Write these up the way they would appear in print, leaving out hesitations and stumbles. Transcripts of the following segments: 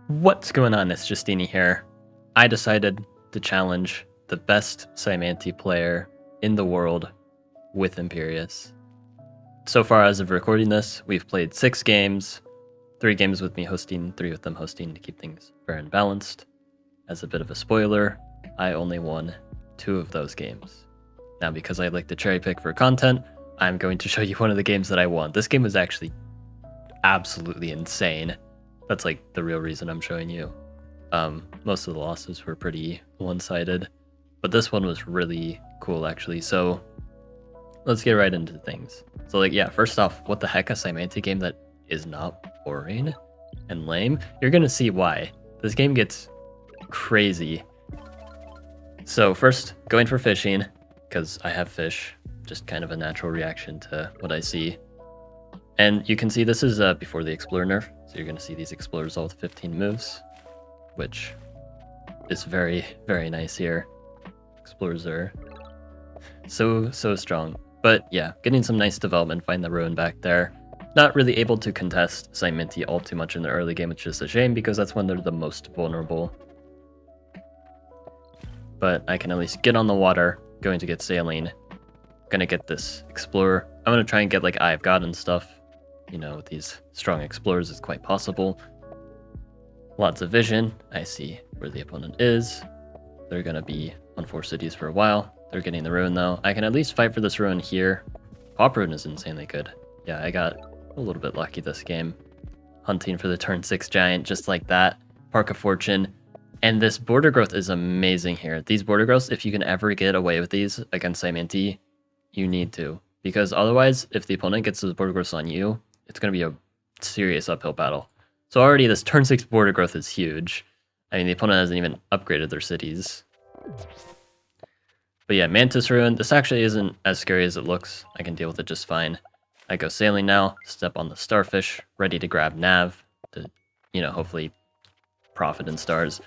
What's going on? It's Justeeni here. I decided to challenge the best Cymanti player in the world with Imperius. So far as of recording this, we've played 6 games, 3 games with me hosting, 3 with them hosting to keep things fair and balanced. As a bit of a spoiler, I only won 2 of those games. Now, because I like to cherry pick for content, I'm going to show you one of the games that I won. This game was actually absolutely insane. That's like the real reason I'm showing you. Most of the losses were pretty one-sided, but this one was really cool actually. So let's get right into things. So like, yeah, first off, what the heck, a Cymanti game that is not boring and lame? You're gonna see why. This game gets crazy. So first, going for fishing, because I have fish, just kind of a natural reaction to what I see. And you can see this is before the Explorer nerf, so you're going to see these Explorers all with 15 moves, which is very, very nice here. Explorers are so strong. But yeah, getting some nice development, find the ruin back there. Not really able to contest Cymanti all too much in the early game, which is a shame because that's when they're the most vulnerable. But I can at least get on the water, going to get sailing. Gonna get this Explorer. I'm gonna try and get like Eye of God and stuff. You know, with these strong Explorers, it's quite possible. Lots of vision. I see where the opponent is. They're gonna be on 4 cities for a while. They're getting the ruin though. I can at least fight for this ruin here. Pop ruin is insanely good. Yeah, I got a little bit lucky this game. Hunting for the turn 6 giant, just like that. Park of Fortune. And this border growth is amazing here. These border growths, if you can ever get away with these against Cymanti, you need to. Because otherwise, if the opponent gets those border growths on you, it's going to be a serious uphill battle. So already this turn 6 border growth is huge. I mean, the opponent hasn't even upgraded their cities. But yeah, Mantis Ruin, this actually isn't as scary as it looks. I can deal with it just fine. I go sailing now, step on the Starfish, ready to grab Nav to, you know, hopefully profit in stars.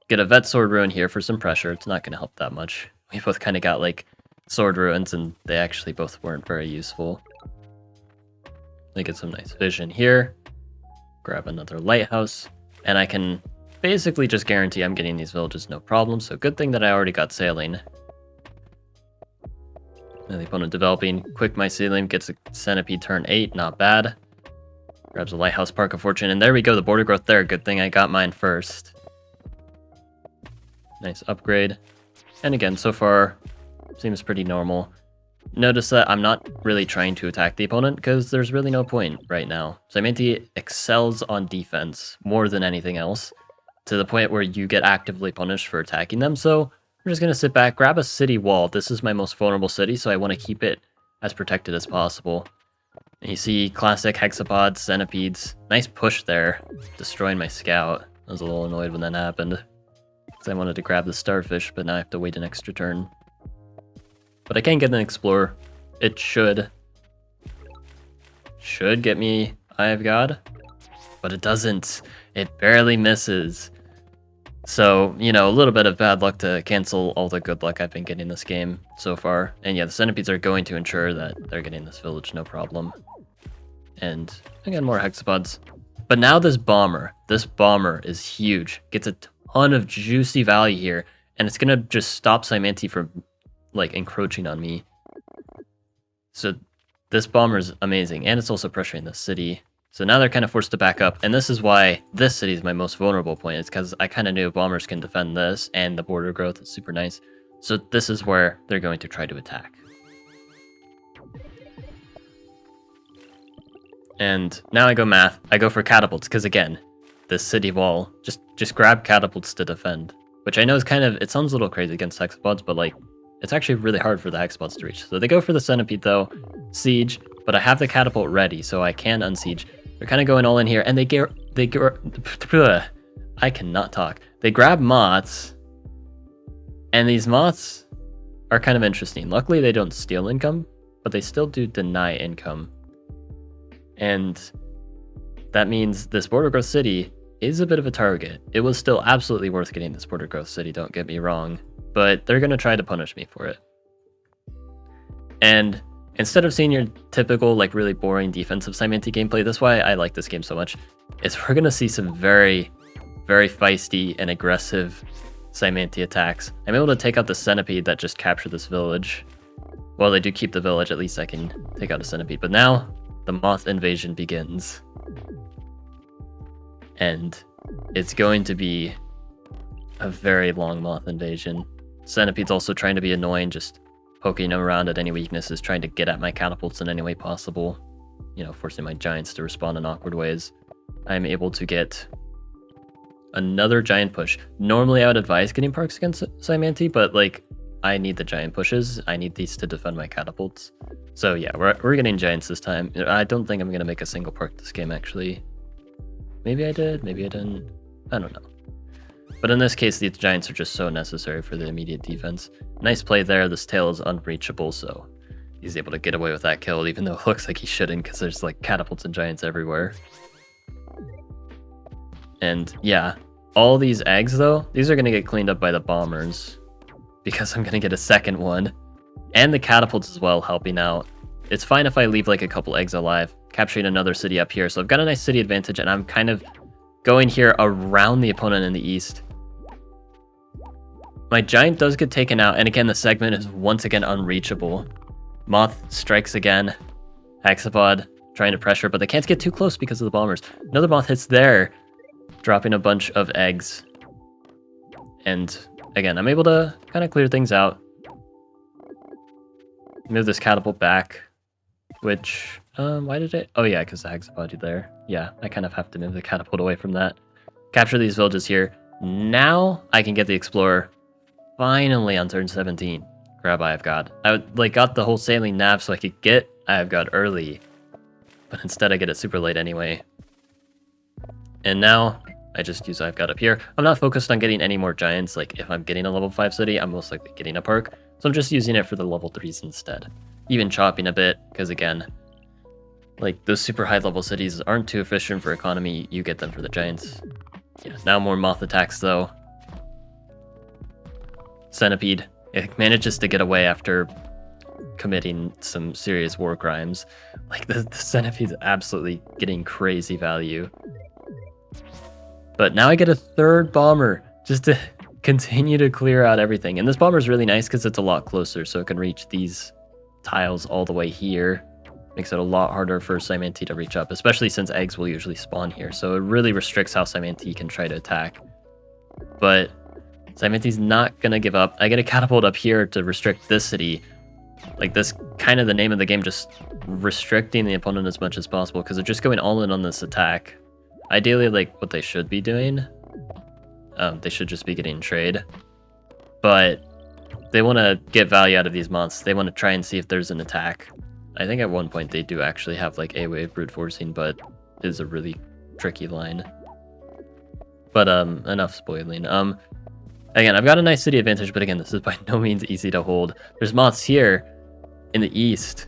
Get a Vet Sword Ruin here for some pressure. It's not going to help that much. We both kind of got like sword ruins and they actually both weren't very useful. I get some nice vision here. Grab another lighthouse. And I can basically just guarantee I'm getting these villages no problem. So good thing that I already got sailing. And the opponent developing. Quick mycelium gets a centipede turn 8. Not bad. Grabs a lighthouse, Park of Fortune. And there we go. The border growth there. Good thing I got mine first. Nice upgrade. And again, so far, seems pretty normal. Notice that I'm not really trying to attack the opponent because there's really no point right now. Cymanti excels on defense more than anything else, to the point where you get actively punished for attacking them. So we're just going to sit back, grab a city wall. This is my most vulnerable city, so I want to keep it as protected as possible. And you see classic hexapods, centipedes. Nice push there, destroying my scout. I was a little annoyed when that happened, because I wanted to grab the Starfish, but now I have to wait an extra turn. But I can get an Explorer. It should get me Eye of God, but it doesn't. It barely misses. So, you know, a little bit of bad luck to cancel all the good luck I've been getting this game so far. And yeah, the centipedes are going to ensure that they're getting this village no problem. And again, more hexapods. But now this bomber is huge. Gets a ton of juicy value here, and it's gonna just stop Cymanti from like encroaching on me. So this bomber is amazing, and it's also pressuring the city. So now they're kind of forced to back up, and this is why this city is my most vulnerable point. It's because I kind of knew bombers can defend this, and the border growth is super nice. So this is where they're going to try to attack. And now I go math. I go for catapults, because again, this city wall, just grab catapults to defend. Which I know is kind of, it sounds a little crazy against hexapods, but like, it's actually really hard for the hexapods to reach. So they go for the centipede though, siege, but I have the catapult ready, so I can unsiege. They're kind of going all in here, and I cannot talk. They grab moths, and these moths are kind of interesting. Luckily, they don't steal income, but they still do deny income. And that means this border growth city is a bit of a target. It was still absolutely worth getting this border growth city, don't get me wrong, but they're going to try to punish me for it. And instead of seeing your typical, like, really boring defensive Cymanti gameplay, that's why I like this game so much, is we're going to see some very, very feisty and aggressive Cymanti attacks. I'm able to take out the centipede that just captured this village. Well, they do keep the village, at least I can take out a centipede. But now, the moth invasion begins. And it's going to be a very long moth invasion. Centipede's also trying to be annoying, just poking around at any weaknesses, trying to get at my catapults in any way possible. You know, forcing my giants to respond in awkward ways. I'm able to get another giant push. Normally I would advise getting parks against Cymanti, but like, I need the giant pushes. I need these to defend my catapults. So yeah, we're getting giants this time. I don't think I'm going to make a single park this game, actually. Maybe I did, maybe I didn't. I don't know. But in this case, these giants are just so necessary for the immediate defense. Nice play there. This tail is unreachable, so he's able to get away with that kill, even though it looks like he shouldn't, because there's like catapults and giants everywhere. And yeah, all these eggs though, these are going to get cleaned up by the bombers, because I'm going to get a second one. And the catapults as well helping out. It's fine if I leave like a couple eggs alive, capturing another city up here. So I've got a nice city advantage, and I'm kind of going here around the opponent in the east. My giant does get taken out, and again, the segment is once again unreachable. Moth strikes again. Hexapod trying to pressure, but they can't get too close because of the bombers. Another moth hits there, dropping a bunch of eggs. And again, I'm able to kind of clear things out. Move this catapult back, which, why did it? Oh yeah, because the hexapod there. Yeah, I kind of have to move the catapult away from that. Capture these villages here. Now I can get the explorer finally on turn 17. Grab I've got. I like got the whole sailing nav so I could get I've got early, but instead I get it super late anyway. And now I just use I've got up here. I'm not focused on getting any more giants. Like if I'm getting a level 5 city, I'm most likely getting a perk. So I'm just using it for the level 3s instead. Even chopping a bit, because again, like those super high level cities aren't too efficient for economy. You get them for the giants. Yeah, now more moth attacks though. Centipede, it manages to get away after committing some serious war crimes. Like the centipede's absolutely getting crazy value. But now I get a third bomber just to continue to clear out everything. And this bomber is really nice because it's a lot closer, so it can reach these tiles all the way here. Makes it a lot harder for Cymanti to reach up, especially since eggs will usually spawn here. So it really restricts how Cymanti can try to attack. But Cymanti's not going to give up. I get a catapult up here to restrict this city. Like this, kind of the name of the game, just restricting the opponent as much as possible because they're just going all in on this attack. Ideally, like what they should be doing, they should just be getting trade. But they want to get value out of these months. They want to try and see if there's an attack. I think at one point they do actually have like A-wave brute forcing, but it is a really tricky line. But enough spoiling. Again, I've got a nice city advantage, but again, this is by no means easy to hold. There's moths here in the east.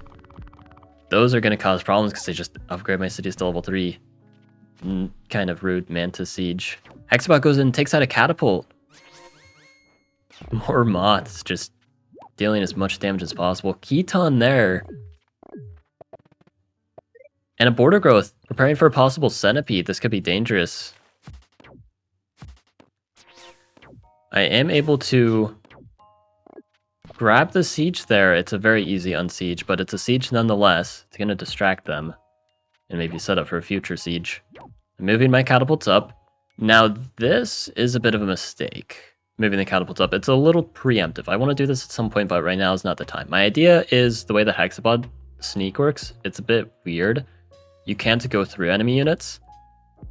Those are going to cause problems because they just upgrade my cities to level 3. Kind of rude. Mantis Siege. Hexabot goes in and takes out a catapult. More moths, just dealing as much damage as possible. Keton there. And a border growth. Preparing for a possible centipede. This could be dangerous. I am able to grab the siege there. It's a very easy unsiege, but it's a siege nonetheless. It's going to distract them and maybe set up for a future siege. I'm moving my catapults up. Now, this is a bit of a mistake, moving the catapults up. It's a little preemptive. I want to do this at some point, but right now is not the time. My idea is the way the Hexapod sneak works. It's a bit weird. You can't go through enemy units.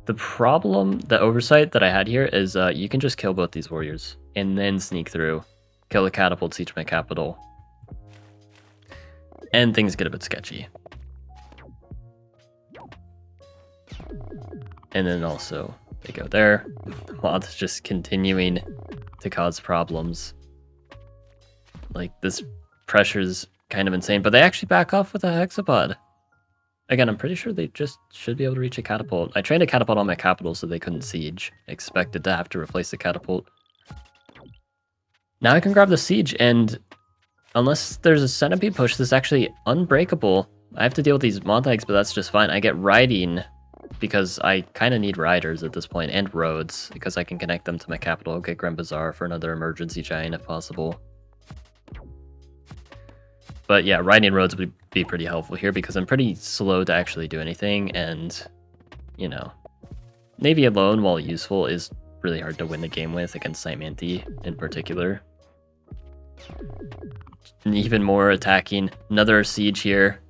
The problem, the oversight that I had here is you can just kill both these warriors and then sneak through, kill the catapult, siege my capital, and things get a bit sketchy. And then also they go there. The moth's just continuing to cause problems. Like this pressure's kind of insane, but they actually back off with a hexapod. Again, I'm pretty sure they just should be able to reach a catapult. I trained a catapult on my capital so they couldn't siege. I expected to have to replace the catapult. Now I can grab the siege, and unless there's a centipede push, this is actually unbreakable. I have to deal with these moth eggs, but that's just fine. I get riding because I kind of need riders at this point and roads because I can connect them to my capital, get Grand Bazaar for another emergency giant if possible. But yeah, riding roads would be pretty helpful here because I'm pretty slow to actually do anything, and, you know, Navy alone, while useful, is really hard to win the game with against Cymanti in particular. And even more attacking. Another siege here.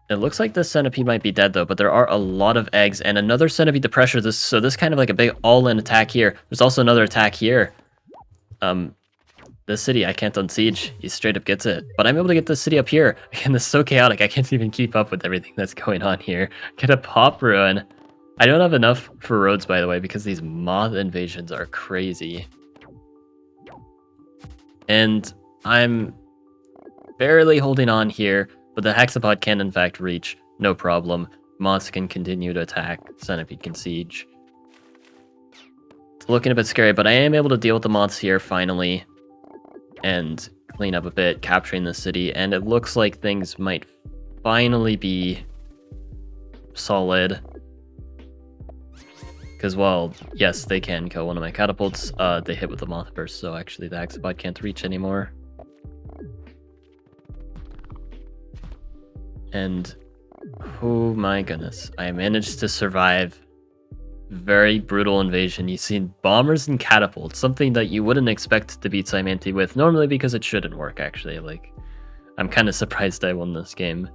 It looks like this centipede might be dead though, but there are a lot of eggs and another centipede to pressure this. So this kind of like a big all-in attack here. There's also another attack here. This city I can't unsiege. He straight up gets it. But I'm able to get this city up here. Again, this is so chaotic. I can't even keep up with everything that's going on here. Get a pop ruin. I don't have enough for roads, by the way, because these moth invasions are crazy. And I'm barely holding on here, but the hexapod can in fact reach, no problem. Moths can continue to attack, centipede can siege. It's looking a bit scary, but I am able to deal with the moths here finally and clean up a bit, capturing the city, and it looks like things might finally be solid. Because, well, yes, they can kill one of my catapults. They hit with the moth burst, so actually the hexapod can't reach anymore. And, oh my goodness, I managed to survive very brutal invasion. You see bombers and catapults, something that you wouldn't expect to beat Cymanti with, normally because it shouldn't work, actually. Like, I'm kind of surprised I won this game.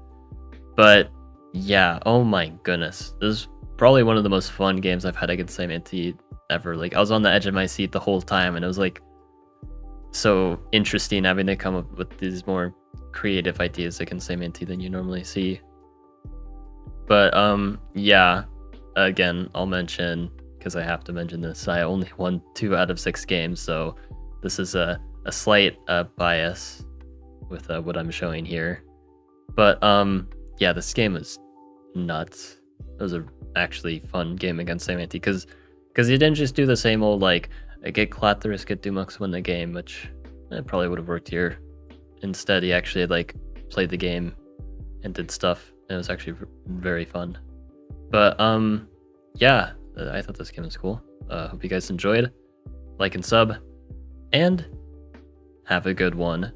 But, yeah, oh my goodness. This is probably one of the most fun games I've had against Cymanti ever. Like, I was on the edge of my seat the whole time, and it was, like, so interesting having to come up with these more creative ideas against Cymanti than you normally see. But, yeah, again, I'll mention, because I have to mention this, I only won 2 out of 6 games, so this is a slight bias with what I'm showing here. But, yeah, this game was nuts. It was a actually fun game against Cymanti, because he didn't just do the same old, like, get Clathrus, get Dumux, win the game, which probably would have worked here. Instead, he actually, like, played the game and did stuff, and it was actually very fun. But, yeah, I thought this game was cool. Hope you guys enjoyed. Like and sub, and have a good one.